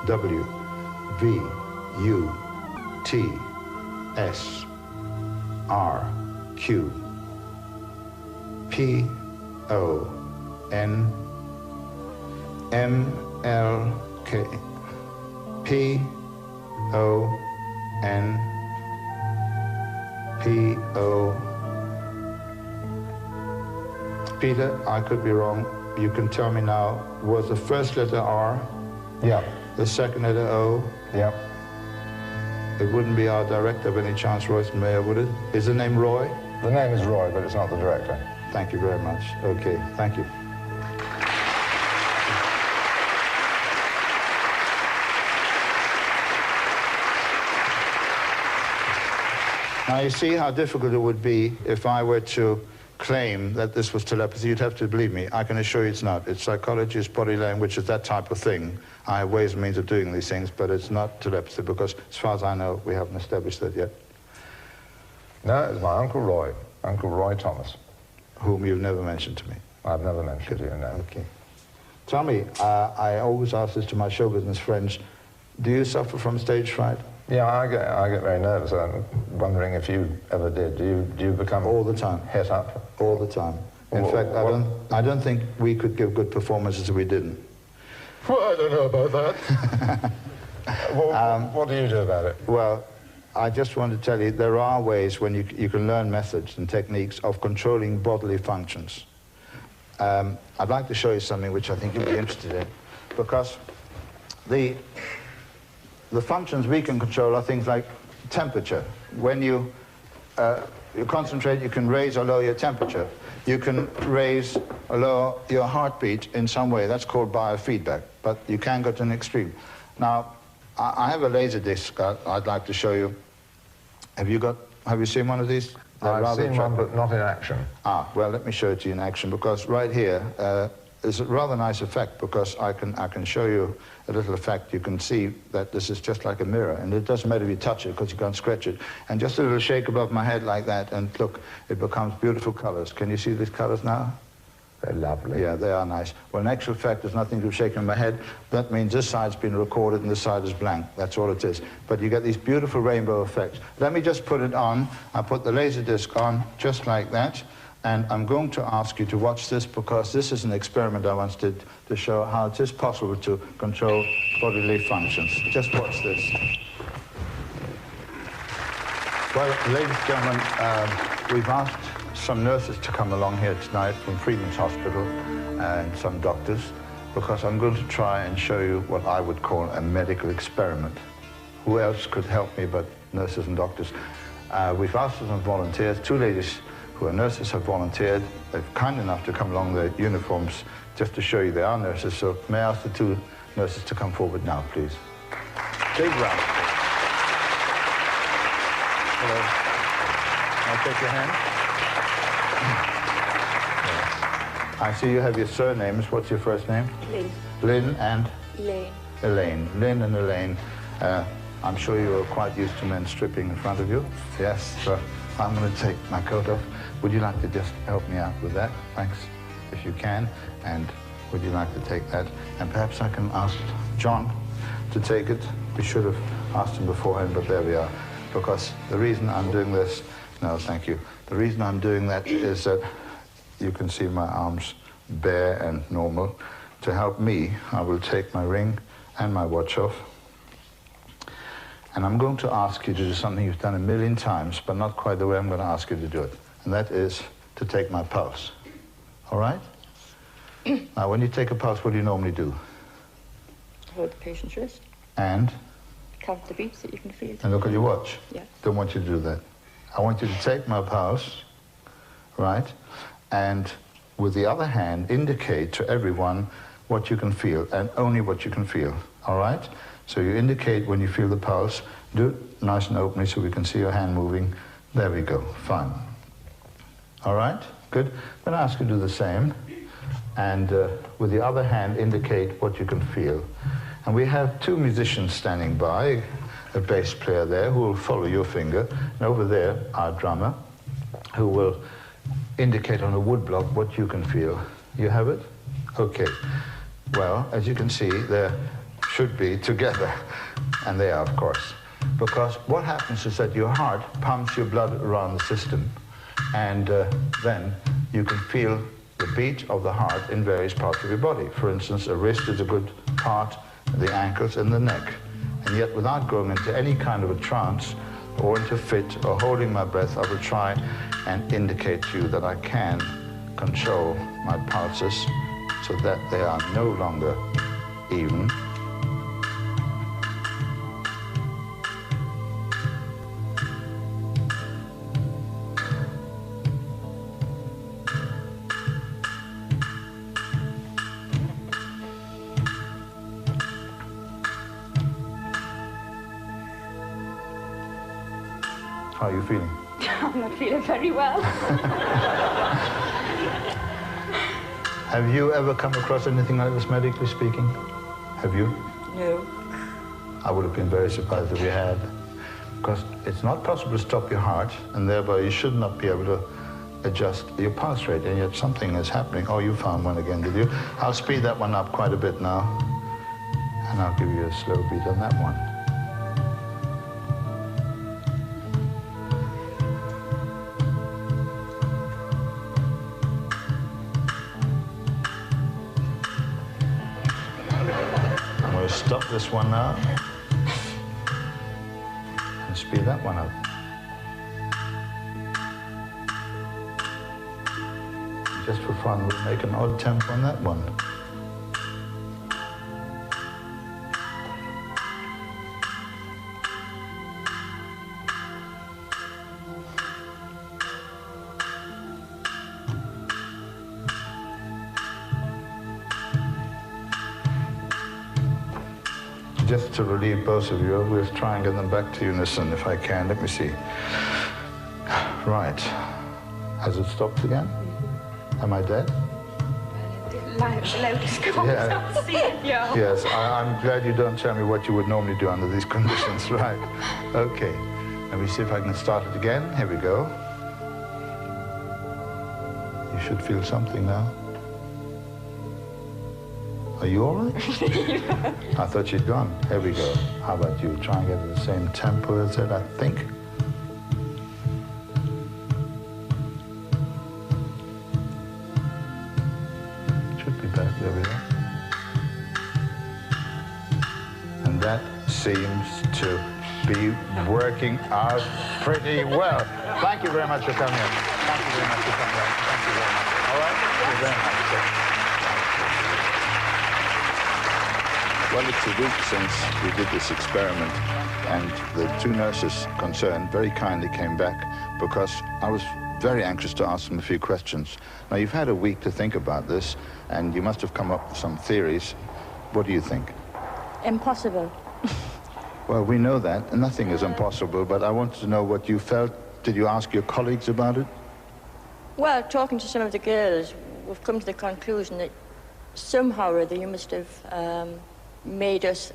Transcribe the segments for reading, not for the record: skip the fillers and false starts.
W, V, U, T, S, R, Q, P, O, N, M, L, K, P, O, N, P, O. Peter, I could be wrong. You can tell me now, was the first letter R? Yeah. The second letter O? Yeah. It wouldn't be our director by any chance, Royce Mayer, would it? Is the name Roy? The name is Roy, but it's not the director. Thank you very much. Okay, thank you. Now you see how difficult it would be if I were to claim that this was telepathy. You'd have to believe me. I can assure you it's not. It's psychology, it's body language, it's that type of thing. I have ways and means of doing these things, but it's not telepathy because, as far as I know, we haven't established that yet. No, it's my Uncle Roy Thomas. Whom you've never mentioned to me. I've never mentioned you, no. Okay. Tell me, I always ask this to my show business friends, do you suffer from stage fright? Yeah, I get very nervous. I'm wondering if you ever did. Do you become all the time? Het up? All the time. In fact, I don't think we could give good performances if we didn't. Well, I don't know about that. What do you do about it? Well, I just want to tell you, there are ways when you can learn methods and techniques of controlling bodily functions. I'd like to show you something which I think you'll be interested in, because the functions we can control are things like temperature. When you concentrate, you can raise or lower your temperature. You can raise or lower your heartbeat in some way. That's called biofeedback, but you can go to an extreme. Now, I have a laser disc I'd like to show you. Have you seen one of these? I've seen one, but not in action. Ah, well, let me show it to you in action, because right here is a rather nice effect, because I can show you a little effect. You can see that this is just like a mirror, and it doesn't matter if you touch it, because you can't scratch it. And just a little shake above my head like that, and look, it becomes beautiful colors. Can you see these colors now? They're lovely. Yeah, they are nice. Well, in actual fact, there's nothing to shake in my head. That means this side's been recorded and this side is blank. That's all it is. But you get these beautiful rainbow effects. Let me just put it on. I put the laser disc on just like that. And I'm going to ask you to watch this, because this is an experiment I once did to show how it is possible to control bodily functions. Just watch this. Well, ladies and gentlemen, we've asked some nurses to come along here tonight from Freeman's Hospital and some doctors, because I'm going to try and show you what I would call a medical experiment. Who else could help me but nurses and doctors? We've asked some volunteers. Two ladies who are nurses have volunteered. They're kind enough to come along their uniforms just to show you they are nurses. So may I ask the two nurses to come forward now, please? Big round. Hello. Can I take your hand? I see you have your surnames. What's your first name? Lynn. Lynn and? Elaine. Elaine. Lynn and Elaine. I'm sure you are quite used to men stripping in front of you. Yes. So I'm going to take my coat off. Would you like to just help me out with that? Thanks, if you can. And would you like to take that? And perhaps I can ask John to take it. We should have asked him beforehand, but there we are. Because the reason I'm doing this, no, thank you. The reason I'm doing that is that you can see my arms bare and normal. To help me, I will take my ring and my watch off. And I'm going to ask you to do something you've done a million times, but not quite the way I'm going to ask you to do it. And that is to take my pulse. All right? Now, when you take a pulse, what do you normally do? Hold the patient's wrist. And? Count the beats that you can feel. And look at your watch. Yeah. Don't want you to do that. I want you to take my pulse, right? And with the other hand, indicate to everyone what you can feel, and only what you can feel, all right? So you indicate when you feel the pulse. Do it nice and openly so we can see your hand moving. There we go, fine. All right, good. I'm going to ask you to do the same. And with the other hand, indicate what you can feel. And we have two musicians standing by, a bass player there who will follow your finger, and over there, our drummer, who will indicate on a wood block what you can feel. You have it? Okay. Well, as you can see, they're should be together, and they are, of course. Because what happens is that your heart pumps your blood around the system, and then you can feel the beat of the heart in various parts of your body. For instance, a wrist is a good part, the ankles and the neck. And yet, without going into any kind of a trance or into fit or holding my breath, I will try and indicate to you that I can control my pulses so that they are no longer even. How are you feeling? I'm not feeling very well. Have you ever come across anything like this, medically speaking? Have you? No. I would have been very surprised if you had. Because it's not possible to stop your heart, and thereby you should not be able to adjust your pulse rate, and yet something is happening. Oh, you found one again, did you? I'll speed that one up quite a bit now, and I'll give you a slow beat on that one. Stop this one now and speed that one up. Just for fun, we'll make an odd tempo on that one. Just to relieve both of you, we'll try and get them back to unison if I can. Let me see. Right. Has it stopped again? Am I dead? The loudest comes up. Yeah. Yes, I'm glad you don't tell me what you would normally do under these conditions. Right. Okay. Let me see if I can start it again. Here we go. You should feel something now. Are you all right? I thought you'd gone. Here we go. How about you? Try and get at the same tempo as it, I think. Should be back. There we go. And that seems to be working out pretty well. Thank you very much for coming in. Thank you very much for coming in. Thank you very much. All right? Thank you very much. Well, it's a week since we did this experiment, and the two nurses concerned very kindly came back because I was very anxious to ask them a few questions. Now, you've had a week to think about this, and you must have come up with some theories. What do you think? Impossible. Well, we know that, and nothing is impossible, but I wanted to know what you felt. Did you ask your colleagues about it? Well, talking to some of the girls, we've come to the conclusion that somehow or other you must have made us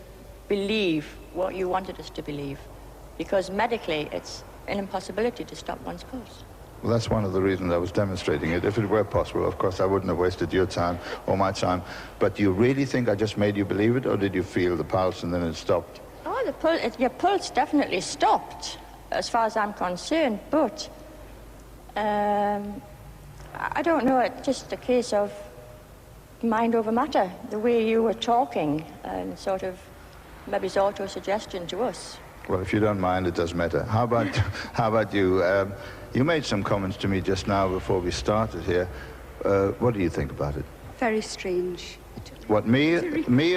believe what you wanted us to believe. Because medically, it's an impossibility to stop one's pulse. Well, that's one of the reasons I was demonstrating it. If it were possible, of course, I wouldn't have wasted your time or my time. But do you really think I just made you believe it, or did you feel the pulse and then it stopped? Oh, your pulse definitely stopped, as far as I'm concerned, but I don't know, it's just a case of mind over matter, the way you were talking, and sort of maybe it's auto-suggestion to us. Well, if you don't mind, it does matter. How about you? You made some comments to me just now before we started here. What do you think about it? Very strange. What, me